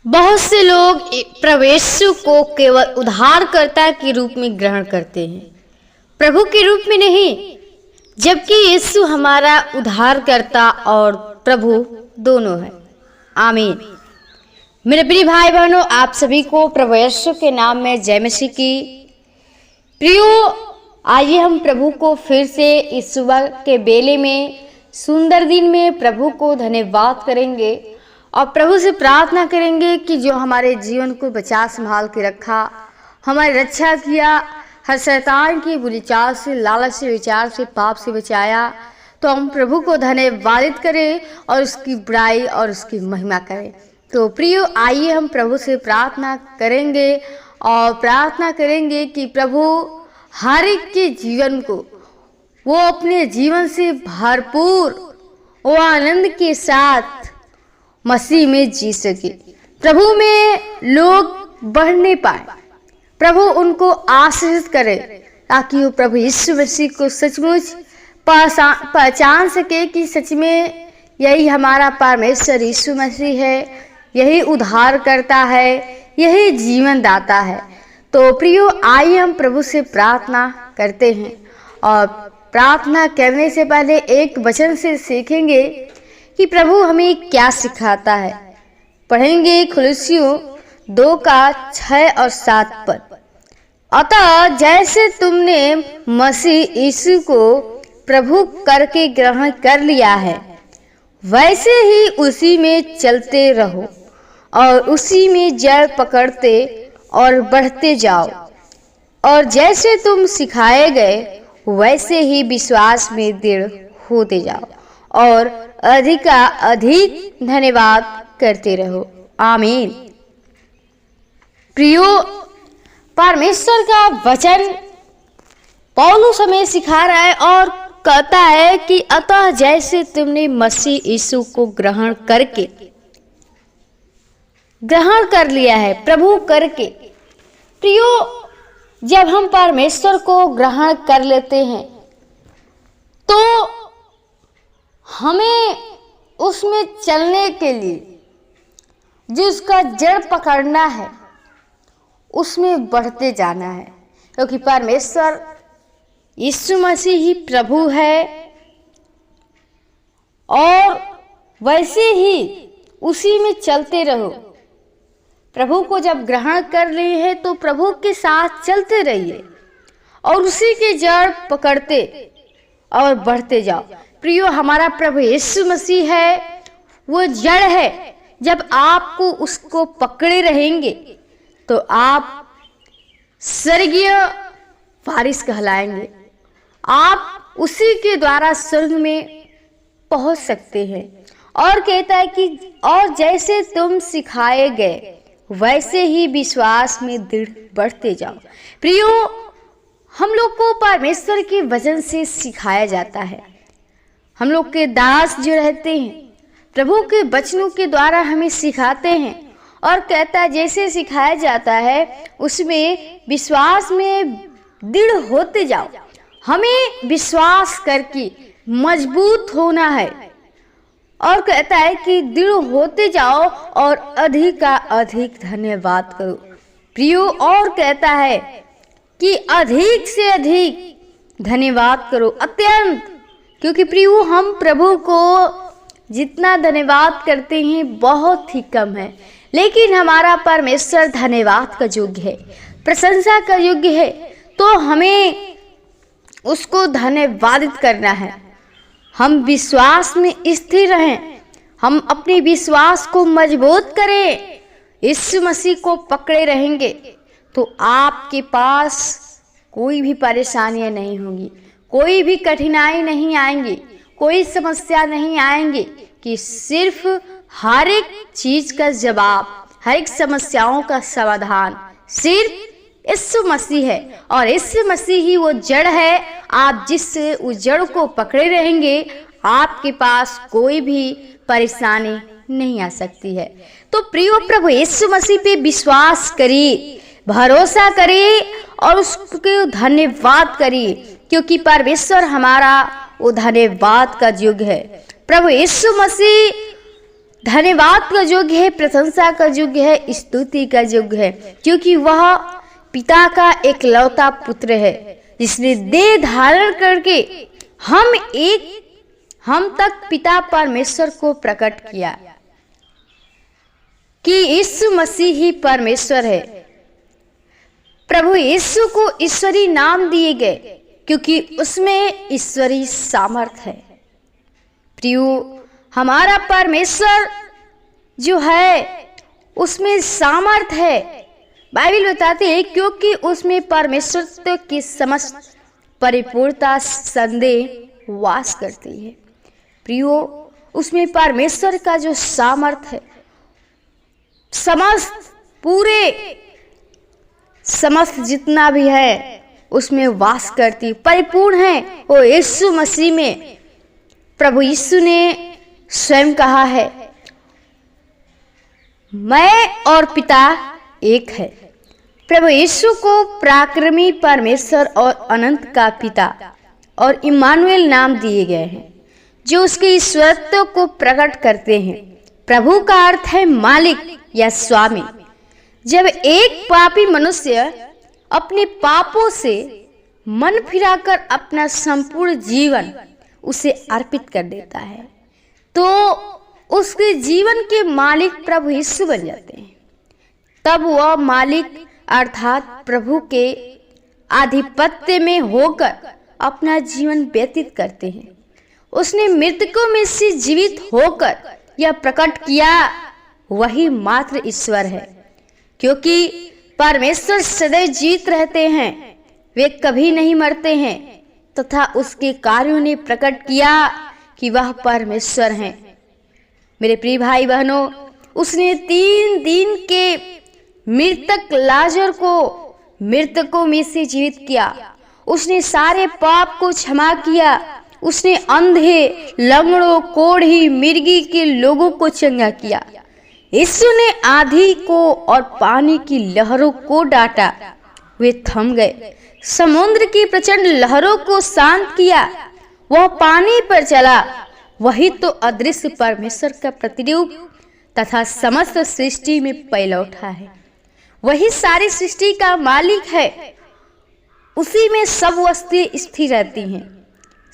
बहुत से लोग प्रभु यीशु को केवल उद्धारकर्ता के रूप में ग्रहण करते हैं, प्रभु के रूप में नहीं, जबकि यीशु हमारा उद्धारकर्ता और प्रभु दोनों है। आमीन। मेरे प्रिय भाई बहनों, आप सभी को प्रभु यीशु के नाम में जय मसीह की। प्रियो, आइए हम प्रभु को फिर से इस सुबह के बेले में, सुंदर दिन में प्रभु को धन्यवाद करेंगे और प्रभु से प्रार्थना करेंगे कि जो हमारे जीवन को बचा संभाल के रखा, हमारी रक्षा किया, हर शैतान की बुरी चाल से, लालच से, विचार से, पाप से बचाया, तो हम प्रभु को धन्यवादित करें और उसकी बुराई और उसकी महिमा करें। तो प्रियो, आइए हम प्रभु से प्रार्थना करेंगे और प्रार्थना करेंगे कि प्रभु हर एक के जीवन को वो अपने जीवन से भरपूर वो आनंद के साथ मसीह में जी सके, प्रभु में लोग बढ़ने पाए, प्रभु उनको आशीषित करे, ताकि वो प्रभु यीशु मसीह को सचमुच पहचान सके कि सच में यही हमारा परमेश्वर यीशु मसीह है, यही उद्धार करता है, यही जीवन दाता है। तो प्रियो, आइए हम प्रभु से प्रार्थना करते हैं और प्रार्थना करने से पहले एक वचन से सीखेंगे कि प्रभु हमें क्या सिखाता है। पढ़ेंगे कुलुस्सियों 2:6 और 7 पद। अतः जैसे तुमने मसीह यीशु को प्रभु करके ग्रहण कर लिया है, वैसे ही उसी में चलते रहो और उसी में जड़ पकड़ते और बढ़ते जाओ, और जैसे तुम सिखाए गए वैसे ही विश्वास में दृढ़ होते जाओ और अधिक धन्यवाद करते रहो। आमीन। प्रियो, परमेश्वर का वचन पौलुस हमें सिखा रहा है और कहता है कि अतः जैसे तुमने मसीह यीशु को ग्रहण कर लिया है, प्रभु करके। प्रियो, जब हम परमेश्वर को ग्रहण कर लेते हैं तो हमें उसमें चलने के लिए जो उसका जड़ पकड़ना है, उसमें बढ़ते जाना है, क्योंकि परमेश्वर यीशु मसीह ही प्रभु है और वैसे ही उसी में चलते रहो। प्रभु को जब ग्रहण कर लिए हैं तो प्रभु के साथ चलते रहिए और उसी के जड़ पकड़ते और बढ़ते जाओ। प्रियो, हमारा प्रभु यीशु मसीह है, वो जड़ है। जब आपको उसको पकड़े रहेंगे तो आप स्वर्गीय वारिस कहलाएंगे, आप उसी के द्वारा स्वर्ग में पहुंच सकते हैं। और कहता है कि और जैसे तुम सिखाए गए वैसे ही विश्वास में दृढ़ बढ़ते जाओ। प्रियो, हम लोग को परमेश्वर के वचन से सिखाया जाता है। हम लोग के दास जो रहते हैं प्रभु के वचनों के द्वारा हमें सिखाते हैं और कहता है जैसे सिखाया जाता है उसमें विश्वास में दृढ़ होते जाओ। हमें विश्वास करके मजबूत होना है और कहता है कि दृढ़ होते जाओ और अधिक का अधिक धन्यवाद करो। प्रियो, और कहता है कि अधिक से अधिक धन्यवाद करो, अत्यंत, क्योंकि प्रियो हम प्रभु को जितना धन्यवाद करते हैं बहुत ही कम है, लेकिन हमारा परमेश्वर धन्यवाद का योग्य है, प्रशंसा का योग्य है। तो हमें उसको धन्यवादित करना है। हम विश्वास में स्थिर रहें, हम अपने विश्वास को मजबूत करें, यीशु मसीह को पकड़े रहेंगे तो आपके पास कोई भी परेशानियां नहीं होंगी, कोई भी कठिनाई नहीं आएंगी, कोई समस्या नहीं आएंगी, कि सिर्फ हर एक चीज का जवाब, हर एक समस्याओं का समाधान सिर्फ यीशु मसीह है और यीशु मसीह ही वो जड़ है। आप जिससे उस जड़ को पकड़े रहेंगे आपके पास कोई भी परेशानी नहीं आ सकती है। तो प्रियो, प्रभु यीशु मसीह पे विश्वास करिए, भरोसा करिए और उसको धन्यवाद करिए, क्योंकि परमेश्वर हमारा वो धन्यवाद का युग है। प्रभु यीशु मसीह धन्यवाद का योग्य है, प्रशंसा का योग्य है, स्तुति का योग्य है, क्योंकि वह पिता का एकलौता पुत्र है जिसने देह धारण करके हम तक पिता परमेश्वर को प्रकट किया कि यीशु मसीह ही परमेश्वर है। प्रभु यीशु को ईश्वरी नाम दिए गए क्योंकि उसमें ईश्वरी सामर्थ है। प्रियो, हमारा परमेश्वर जो है उसमें सामर्थ है। बाइबल बताती है क्योंकि उसमें परमेश्वर की समस्त परिपूर्णता संदेह वास करती है। प्रियो, उसमें परमेश्वर का जो सामर्थ है समस्त जितना भी है उसमें वास करती, परिपूर्ण है वो यीशु मसीह में। प्रभु यीशु ने स्वयं कहा है, मैं और पिता एक है। प्रभु यीशु को पराक्रमी परमेश्वर और अनंत का पिता और इम्मानुएल नाम दिए गए हैं जो उसके ईश्वरत्व को प्रकट करते हैं। प्रभु का अर्थ है मालिक या स्वामी। जब एक पापी मनुष्य अपने पापों से मन फिराकर अपना संपूर्ण जीवन उसे अर्पित कर देता है तो उसके जीवन के मालिक प्रभु यीशु बन जाते हैं। तब वह मालिक अर्थात प्रभु के आधिपत्य में होकर अपना जीवन व्यतीत करते हैं। उसने मृतकों में से जीवित होकर यह प्रकट किया, वही मात्र ईश्वर है, क्योंकि परमेश्वर सदैव जीवित रहते हैं, वे कभी नहीं मरते हैं, तथा उसके कार्यों ने प्रकट किया कि वह परमेश्वर हैं। मेरे प्रिय भाई बहनों, उसने 3 दिन के मृतक लाजर को मृतकों में से जीवित किया। उसने सारे पाप को क्षमा किया। उसने अंधे, लंगड़ों, कोढ़ी, मिर्गी के लोगों को चंगा किया। यीशु ने आंधी को और पानी की लहरों को डांटा, वे थम गए। समुद्र की प्रचंड लहरों को शांत किया, वह पानी पर चला। वही तो अदृश्य परमेश्वर का प्रतिरूप तथा समस्त सृष्टि में पहला उठा है। वही सारी सृष्टि का मालिक है। उसी में सब वस्तुएं स्थिर रहती हैं।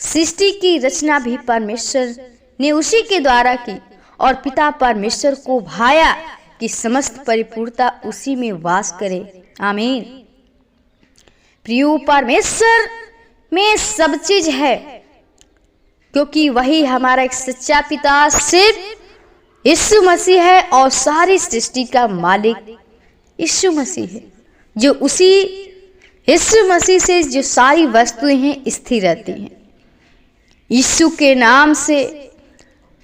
सृष्टि की रचना भी परमेश्वर ने उसी के द्वारा की और पिता परमेश्वर को भाया कि समस्त परिपूर्णता उसी में वास करे। आमीन। प्रियो, परमेश्वर में सब चीज है, क्योंकि वही हमारा एक सच्चा पिता सिर्फ यीशु मसीह है और सारी सृष्टि का मालिक यीशु मसीह है, जो उसी यीशु मसीह से जो सारी वस्तुएं हैं स्थिर रहती हैं। यीशु के नाम से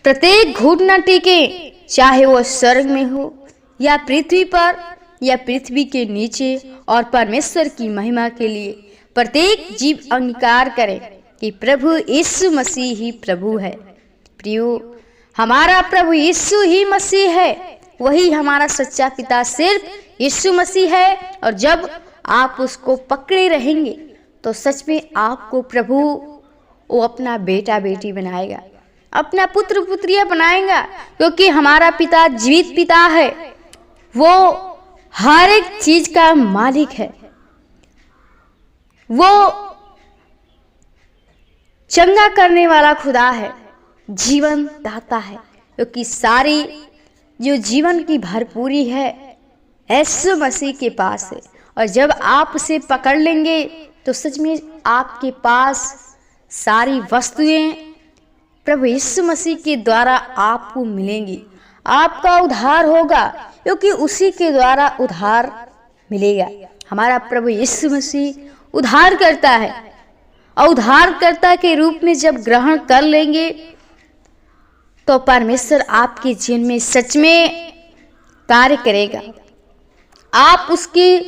प्रत्येक घुटना टेके, चाहे वो स्वर्ग में हो या पृथ्वी पर या पृथ्वी के नीचे, और परमेश्वर की महिमा के लिए प्रत्येक जीव अंगीकार करे कि प्रभु यीशु मसीह ही प्रभु है। प्रियो, हमारा प्रभु यीशु ही मसीह है, वही हमारा सच्चा पिता सिर्फ यीशु मसीह है। और जब आप उसको पकड़े रहेंगे तो सच में आपको प्रभु वो अपना बेटा बेटी बनाएगा, अपना पुत्र पुत्रिया बनाएगा, क्योंकि हमारा पिता जीवित पिता है। वो हर एक चीज का मालिक है, वो चंगा करने वाला खुदा है, जीवन दाता है, क्योंकि सारी जो जीवन की भरपूरी है यीशु मसीह के पास है। और जब आप उसे पकड़ लेंगे तो सच में आपके पास सारी वस्तुएं प्रभु यीशु मसीह के द्वारा आपको मिलेंगी। आपका उद्धार होगा, क्योंकि उसी के द्वारा उद्धार मिलेगा। हमारा प्रभु यीशु मसीह उद्धार करता है, और उद्धारकर्ता के रूप में जब ग्रहण कर लेंगे तो परमेश्वर आपके जीवन में सच में कार्य करेगा। आप उसके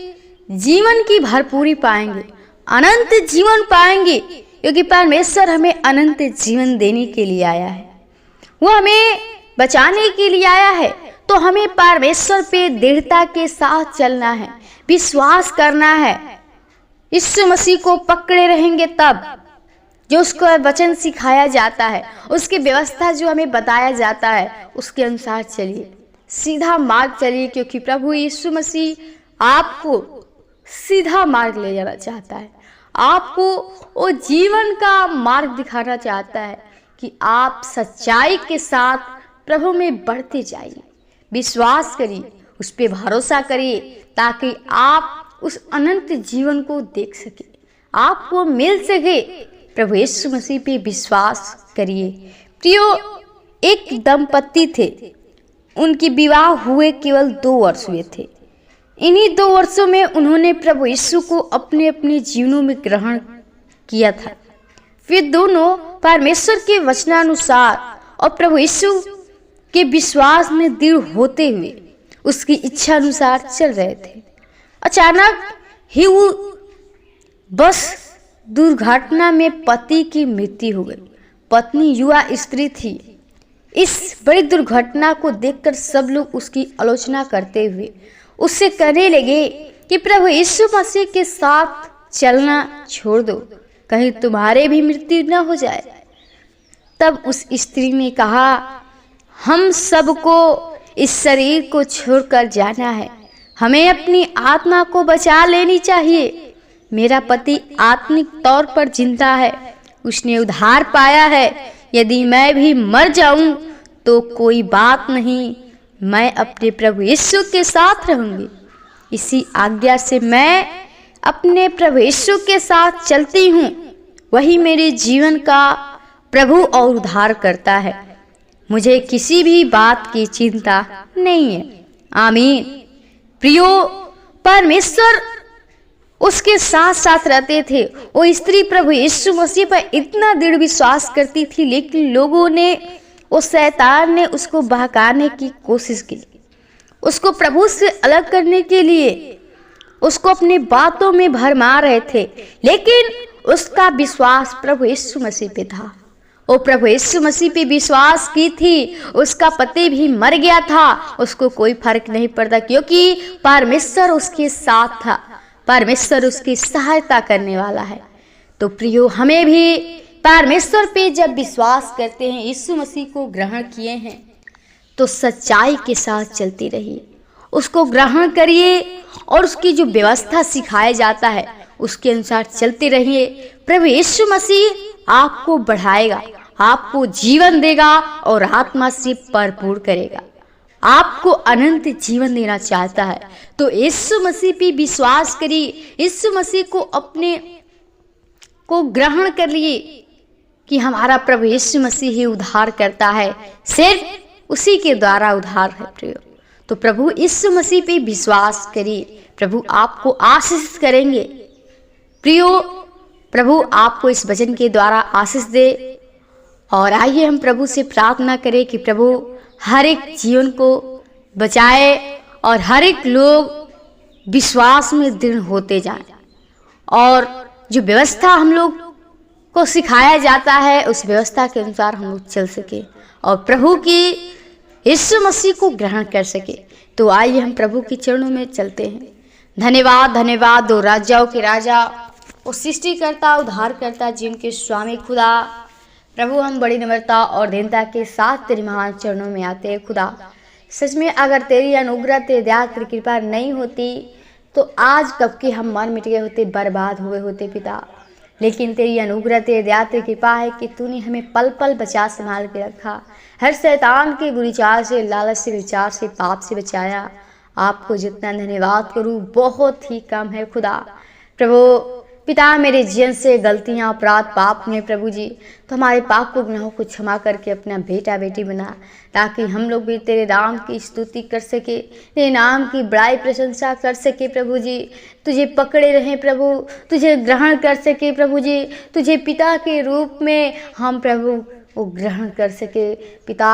जीवन की भरपूरी पाएंगे, अनंत जीवन पाएंगे, क्योंकि परमेश्वर हमें अनंत जीवन देने के लिए आया है। वो हमें बचाने के लिए आया है। तो हमें परमेश्वर पे दृढ़ता के साथ चलना है, विश्वास करना है। यीशु मसीह को पकड़े रहेंगे तब जो उसको वचन सिखाया जाता है, उसकी व्यवस्था जो हमें बताया जाता है, उसके अनुसार चलिए, सीधा मार्ग चलिए, क्योंकि प्रभु यीशु मसीह आपको सीधा मार्ग ले जाना चाहता है। आपको वो जीवन का मार्ग दिखाना चाहता है कि आप सच्चाई के साथ प्रभु में बढ़ते जाइए। विश्वास करिए, उस पर भरोसा करिए, ताकि आप उस अनंत जीवन को देख सके, आपको मिल सके। प्रभु यीशु मसीह पे विश्वास करिए। प्रियो, एक दंपति थे, उनकी विवाह हुए केवल 2 वर्ष हुए थे। इन्हीं 2 वर्षों में उन्होंने प्रभु यीशु को अपने अपने जीवनों में ग्रहण किया था। फिर दोनों परमेश्वर के वचनानुसार और प्रभु यीशु के विश्वास में दृढ़ होते हुए उसकी इच्छा अनुसार चल रहे थे। अचानक ही वो बस दुर्घटना में पति की मृत्यु हो गई। पत्नी युवा स्त्री थी। इस बड़ी दुर्घटना को देखकर सब लोग उसकी आलोचना करते हुए उससे कहने लगे कि प्रभु यीशु मसीह के साथ चलना छोड़ दो, कहीं तुम्हारे भी मृत्यु न हो जाए। तब उस स्त्री ने कहा, हम सबको इस शरीर को छोड़कर जाना है, हमें अपनी आत्मा को बचा लेनी चाहिए। मेरा पति आत्मिक तौर पर जिंदा है, उसने उद्धार पाया है। यदि मैं भी मर जाऊं तो कोई बात नहीं, मैं अपने प्रभु यीशु के साथ रहूंगी। इसी आज्ञा से मैं अपने प्रभु यीशु के साथ चलती हूँ। वही मेरे जीवन का प्रभु और उद्धार करता है। मुझे किसी भी बात की चिंता नहीं है। आमीन। प्रियो, परमेश्वर उसके साथ साथ रहते थे। वो स्त्री प्रभु यीशु मसीह पर इतना दृढ़ विश्वास करती थी, लेकिन लोगों ने, वो शैतान ने उसको बहकाने की कोशिश की, उसको प्रभु से अलग करने के लिए उसको अपनी बातों में भरमा रहे थे। लेकिन उसका विश्वास प्रभु यीशु मसीह पे था। वो प्रभु यीशु मसीह पे विश्वास की थी। उसका पति भी मर गया था, उसको कोई फर्क नहीं पड़ता, क्योंकि परमेश्वर उसके साथ था। परमेश्वर उसकी सहायता करने वाला है। तो प्रियो, हमें भी परमेश्वर पे जब विश्वास करते हैं, यीशु मसीह को ग्रहण किए हैं, तो सच्चाई के साथ चलती रहिए, उसको ग्रहण करिए और उसकी जो व्यवस्था सिखाया जाता है उसके अनुसार चलते रहिए। प्रभु यीशु मसीह आपको बढ़ाएगा, आपको जीवन देगा और आत्मा से भरपूर करेगा। आपको अनंत जीवन देना चाहता है, तो यीशु मसीह पे विश्वास करिए। यीशु मसीह को अपने को ग्रहण कर लिए कि हमारा प्रभु यीशु मसीह ही उद्धार करता है, सिर्फ उसी के द्वारा उद्धार है। प्रियो, तो प्रभु यीशु मसीह पे विश्वास करिए, प्रभु आपको आशीष करेंगे। प्रियो, प्रभु आपको इस वचन के द्वारा आशीष दे। और आइए हम प्रभु से प्रार्थना करें कि प्रभु हर एक जीवन को बचाए और हर एक लोग विश्वास में दृढ़ होते जाएं, और जो व्यवस्था हम लोग को सिखाया जाता है उस व्यवस्था के अनुसार हम लोग चल सके और प्रभु की यीशु मसीह को ग्रहण कर सके। तो आइए हम प्रभु के चरणों में चलते हैं। धन्यवाद, धन्यवाद दो राजाओं के राजा, वो सृष्टिकर्ता, उद्धारकर्ता, जिनके स्वामी खुदा। प्रभु, हम बड़ी नम्रता और दीनता के साथ तेरे महान चरणों में आते हैं खुदा। सच में अगर तेरी अनुग्रह, तेरी दया, तेरी कृपा नहीं होती तो आज कब के हम मर मिट गए होते, बर्बाद हुए होते पिता। लेकिन तेरी अनुग्रह, तेरी दया, तेरी कृपा है कि तूने हमें पल पल बचा संभाल के रखा, हर शैतान के बुरी चाल से, लालच से, विचार से, पाप से बचाया। आपको जितना धन्यवाद करूं बहुत ही कम है खुदा। प्रभु पिता, मेरे जीवन से गलतियां, अपराध, पाप में प्रभु जी, तो हमारे पाप को, गुनाहों को क्षमा करके अपना बेटा बेटी बना, ताकि हम लोग भी तेरे नाम की स्तुति कर सके, तेरे नाम की बड़ाई प्रशंसा कर सके प्रभु जी। तुझे पकड़े रहें प्रभु, तुझे ग्रहण कर सके प्रभु जी, तुझे पिता के रूप में हम प्रभु वो ग्रहण कर सके। पिता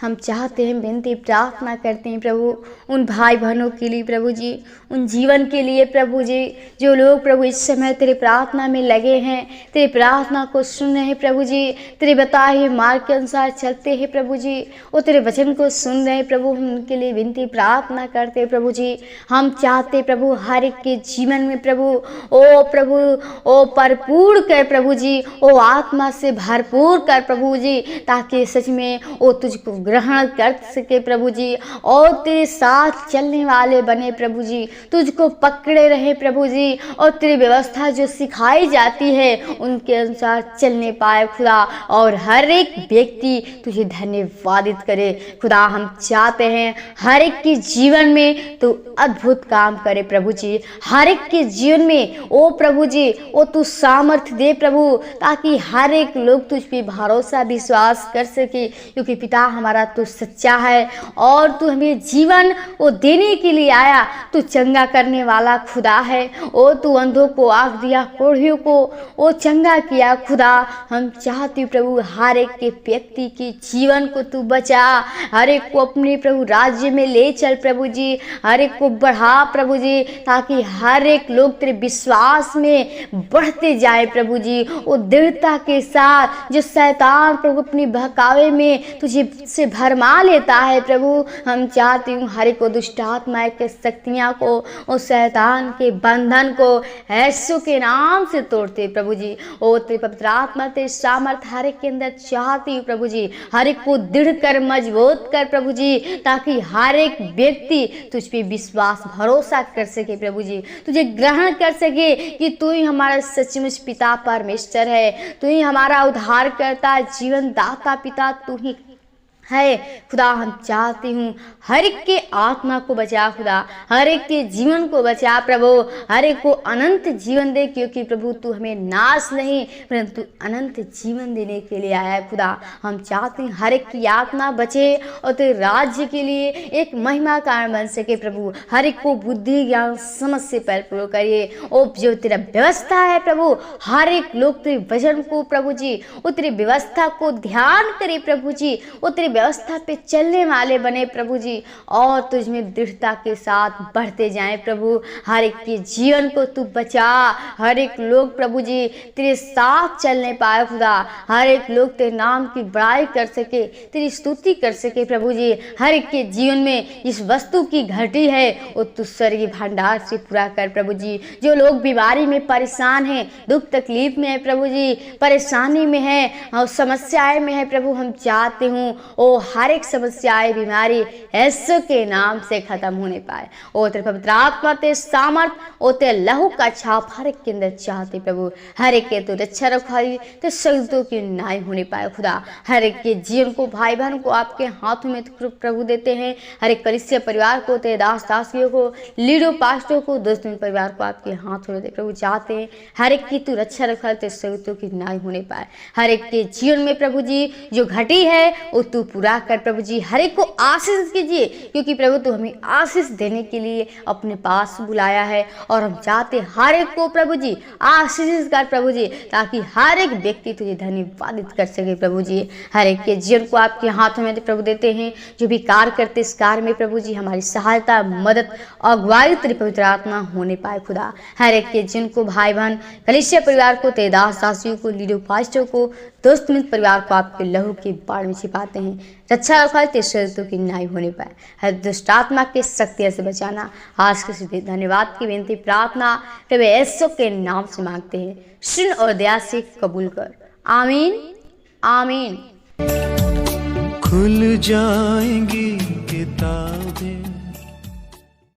हम चाहते हैं, विनती प्रार्थना करते हैं प्रभु उन भाई बहनों के लिए प्रभु जी, उन जीवन के लिए प्रभु जी, जो लोग प्रभु इस समय तेरे प्रार्थना में लगे हैं, तेरे प्रार्थना को सुन रहे हैं प्रभु जी, तेरे बताए हुए मार्ग के अनुसार चलते हैं प्रभु जी, वो तेरे वचन को सुन रहे हैं प्रभु। हम उनके लिए विनती प्रार्थना करते हैं प्रभु जी। हम चाहते प्रभु हर एक के जीवन में प्रभु ओ भरपूर कर प्रभु जी, ओ आत्मा से भरपूर कर प्रभु जी, ताकि सच में वो तुझको ग्रहण कर सके प्रभु जी, और तेरे साथ चलने वाले बने प्रभु जी, तुझको पकड़े रहे प्रभु जी, और तेरी व्यवस्था जो सिखाई जाती है उनके अनुसार चलने पाए खुदा, और हर एक व्यक्ति तुझे धन्यवादित करे खुदा। हम चाहते हैं हर एक के जीवन में तू अद्भुत काम करे प्रभु जी, हर एक के जीवन में ओ प्रभु जी ओ तू सामर्थ्य दे प्रभु, ताकि हर एक लोग तुझ पे भरोसा विश्वास कर सके, क्योंकि पिता हमारा तू सच्चा है और तू हमें जीवन वो देने के लिए आया। तू चंगा करने वाला खुदा है। ओ तू अंधों को आँख दिया, कोढ़ियों को ओ चंगा किया खुदा। हम चाहते हैं प्रभु हर एक के व्यक्ति के जीवन को तू बचा, हर एक को अपने प्रभु राज्य में ले चल प्रभु जी, हर एक को बढ़ा प्रभु जी, ताकि हर एक लोग तेरे विश्वास में बढ़ते जाए प्रभु जी। वो दृढ़ता के साथ जो शैतान प्रभु अपनी बहकावे में तुझे से भरमा लेता है प्रभु, हम चाहती हूँ हर एक को दुष्ट आत्मा के शक्तियाँ को, उस शैतान के बंधन को यीशु के नाम से तोड़ते प्रभु जी। ओ तेरे पवित्र आत्मा तेरे सामर्थ हर एक के अंदर चाहती हूँ प्रभु जी, हर एक को दृढ़ कर मजबूत कर प्रभु जी, ताकि हर एक व्यक्ति तुझ पे विश्वास भरोसा कर सके प्रभु जी, तुझे ग्रहण कर सके कि तू ही हमारा सचमुच पिता परमेश्वर है, तू ही हमारा उद्धार करता जीवन दाता पिता तू ही है खुदा। हम चाहती हूँ हर एक के आत्मा को बचा खुदा, हर एक के जीवन को बचा प्रभु, हर एक को अनंत जीवन दे, क्योंकि प्रभु तू हमें नाश नहीं परंतु अनंत जीवन देने के लिए आया है खुदा। हम चाहते हैं हर एक की आत्मा बचे और तेरे राज्य के लिए एक महिमा कारण बन सके प्रभु। हर एक को बुद्धि ज्ञान समझ से परिपूर्ण करिए। ओ जो तेरा व्यवस्था है प्रभु, हर एक लोग तेरे वचन को प्रभु जी, वो तेरी व्यवस्था को ध्यान करे प्रभु जी, वो तेरी व्यवस्था पे चलने वाले बने प्रभु जी, और तुझ में दृढ़ता के साथ बढ़ते जाएं प्रभु। हर एक के जीवन को तू बचा, हर एक लोग प्रभु जी तेरे साथ चलने पाए खुदा, हर एक लोग तेरे नाम की बड़ाई कर सके, तेरी स्तुति कर सके प्रभु जी। हर एक के जीवन में इस वस्तु की घटी है वो तू स्वर्गीय भंडार से पूरा कर प्रभु जी। जो लोग बीमारी में परेशान हैं, दुख तकलीफ में है प्रभु जी, परेशानी में है और समस्याएं में है प्रभु, हम चाहते हूँ ओ हर एक समस्याएं बीमारी यीशु के नाम से खत्म होने पाए। ओ तेरे पवित्र आत्मा तेरे सामर्थ ओ तेरे लहू का छाप हर एक के अंदर चाहते प्रभु, हर एक के तो रक्षा रखाई तो शब्दों की न्याय होने पाए खुदा। हर एक के जीवन को भाई बहन को आपके हाथों में प्रभु देते हैं। हर एक कलीसिया परिवार को, तेरे दास दासियों को, लीडर पास्टरों को, दोस्तों परिवार को आपके हाथों में प्रभु चाहते हैं हर एक की तू रक्षा रखा तो शब्दों की न्याय होने पाए। हर एक के जीवन में प्रभु जी जो घटी है वो तू पूरा कर प्रभु जी। हर एक को आशीष कीजिए, क्योंकि प्रभु तू हमें आशीष देने के लिए अपने पास बुलाया है, और हम चाहते हर एक को प्रभु जी आशीष कर प्रभु जी, ताकि हर एक व्यक्ति तुझे धन्यवादित कर सके प्रभु जी। हर एक के जीवन को आपके हाथों में प्रभु देते हैं। जो भी कार्य करते इस कार्य में प्रभु जी हमारी सहायता मदद अगुवाई तेरी पवित्र आत्मा होने पाए खुदा। हर एक के जीवन को भाई बहन कलीसिया परिवार को, तेरे दास दासियों को, लीडर पास्टरों को, दोस्त मित्र परिवार को आपके लहू के बाढ़ में छिपाते हैं। रक्षा रखवाली तेरे शरीरों की न्याय होने पाए। हर दुष्ट आत्मा के शक्तियों से बचाना आज के धन्यवाद की विनती प्रार्थना प्रभु यीशु के नाम से मांगते हैं। सुन और दया से कबूल कर। आमीन आमीन। खुल जाएंगी किताबें